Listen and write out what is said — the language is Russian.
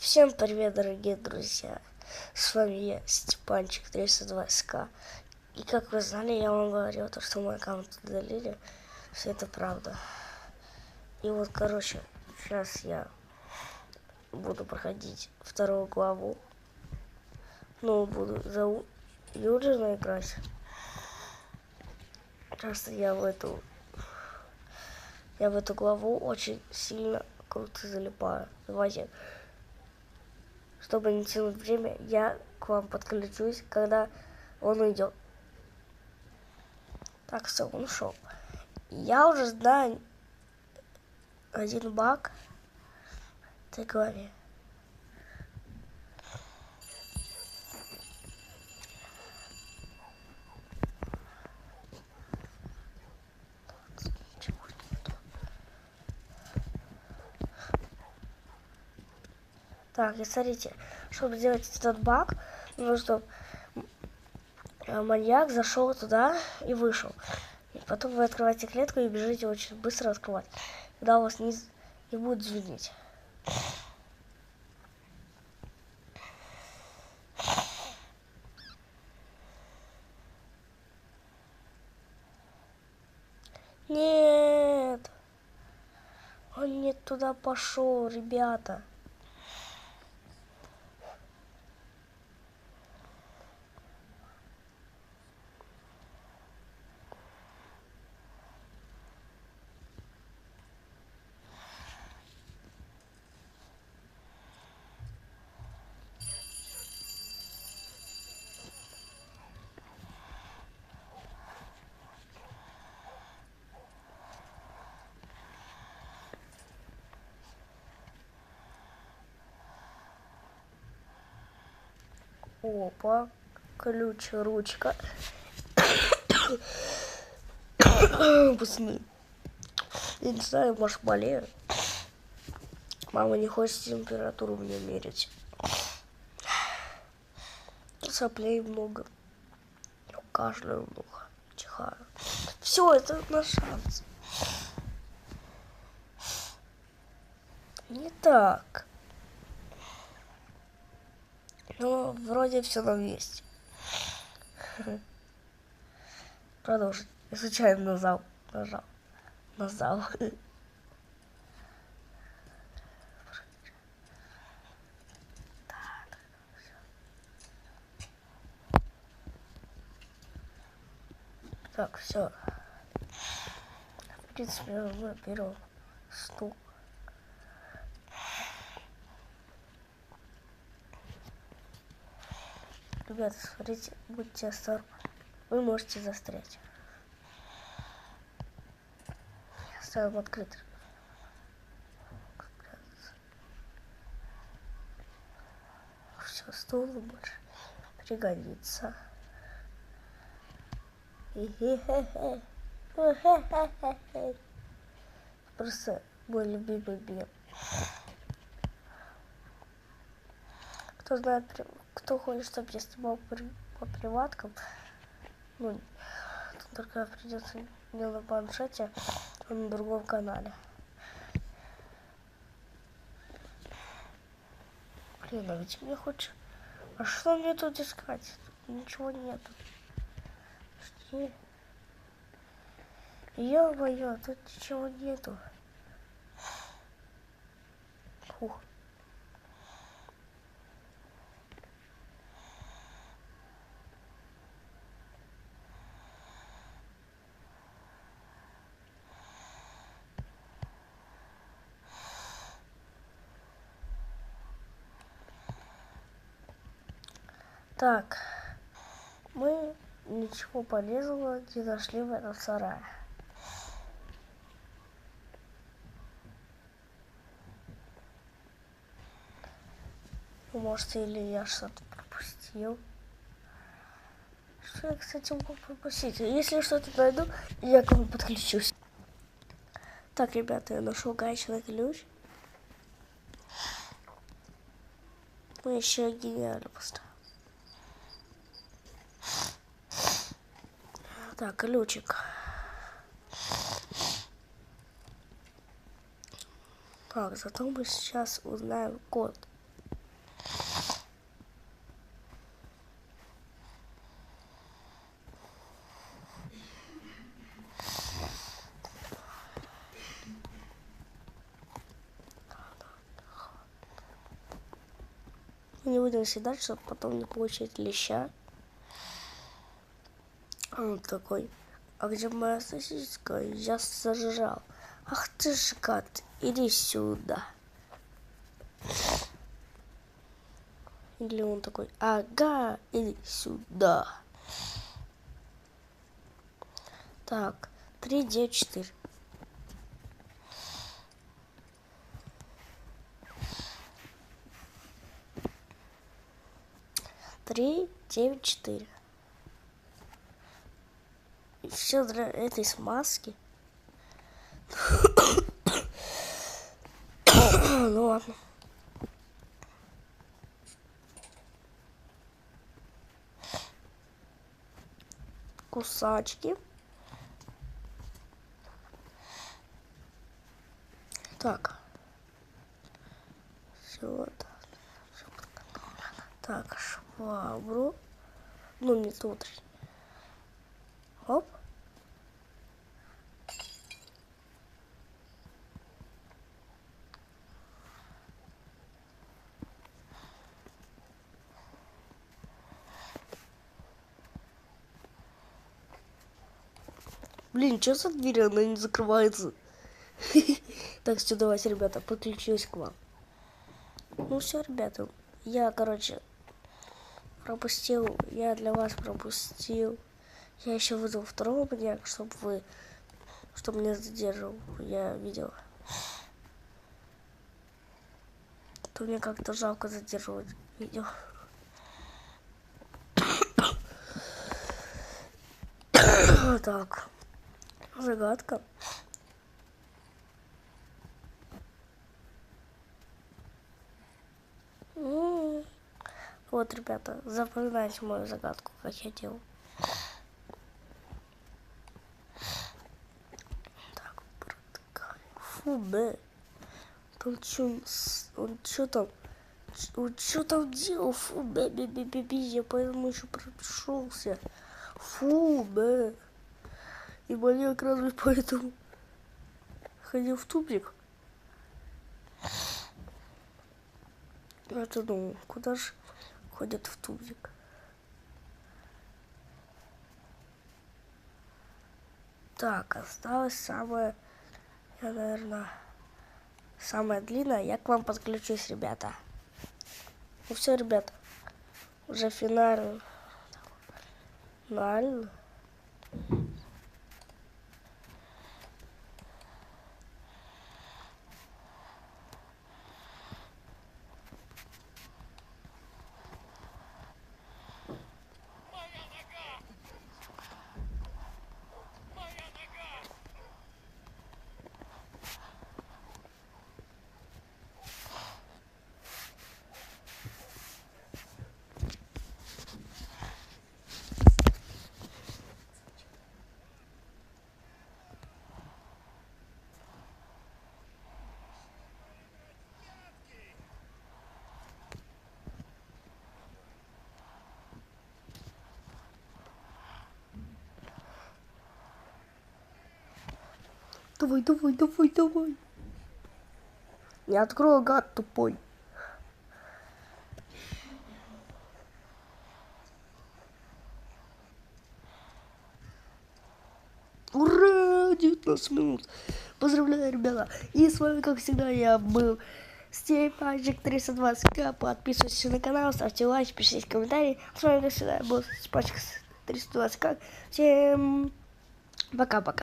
Всем привет, дорогие друзья! С вами я, Степанчик 320к. И как вы знали, я вам говорил, что мой аккаунт удалили. Все это правда. И вот, короче, сейчас я буду проходить вторую главу. Ну, буду за Юджина играть. Просто я в эту главу очень сильно круто залипаю. Давайте, чтобы не тянуть время, я к вам подключусь, когда он уйдет. Так, все, он ушел. Я уже знаю один баг в этой главе. Так, и смотрите, чтобы сделать этот баг, нужно, чтобы маньяк зашел туда и вышел. И потом вы открываете клетку и бежите очень быстро открывать. Когда у вас не будет звенеть. Нет! Он не туда пошел, ребята. Опа, ключ, ручка. Пацаны, я не знаю, может, болею. Мама не хочет температуру мне мерить. Соплей много. Кашляю много. Чихаю. Все, это наш шанс. Не так. Но вроде все на месте. Продолжить. Я случайно нажал. Так, все. В принципе, мы берем стул. Ребята, смотрите, будьте осторожны. Вы можете застрять. Оставим открытым. Все, стул больше пригодится. Просто мой любимый мем. Кто знает, кто хочет, чтобы я снимал по приваткам, ну, только придется не на планшете, а на другом канале. Блин, а ведь мне хочется... А что мне тут искать? Тут ничего нету. Что? Ё-моё, тут ничего нету. Фух. Так, мы ничего полезного не нашли в этом сарае. Может, или я что-то пропустил. Что я, кстати, мог пропустить? Если что-то найду, я к вам подключусь. Так, ребята, я нашел гаечный ключ. Мы еще гениально поставим. Так, ключик. Так, зато мы сейчас узнаем код. Мы не будем съедать, чтобы потом не получить леща. А он такой: а где моя сосиска? Я сожрал. Ах ты ж гад, иди сюда. Или он такой: ага, иди сюда. Так, 3, 9, 4. Три, 9, 4. И все для этой смазки. Ну ладно. Кусачки. Так. Все. Так, швабру. Ну, не тут. Оп. Блин, что за дверь? Она не закрывается. Так, все, давайте, ребята, подключусь к вам. Ну все, ребята, я, пропустил, я для вас пропустил. Я еще вызвал второго маньяка, чтобы меня задерживал. Я видел. То мне как-то жалко задерживать видео. Так, загадка. Вот, ребята, запоминайте мою загадку, как я делал. Так, фу, б. Он что там? Он что там делал? Фу, б, я поэтому еще прошелся. Фу, б. И маньяк разве поэтому ходил в тупик? Я-то думал, куда же ходят в тупик? Так, осталось самое, я, наверное, самое длинное. Я к вам подключусь, ребята. Ну все, ребята, уже финально. Давай. Не открою, гад тупой. Ура! 19 минут. Поздравляю, ребята. И с вами, как всегда, я был Степанчик 320к. Подписывайтесь на канал, ставьте лайк, пишите комментарии. С вами, как всегда, был Степанчик 320к. Всем пока-пока.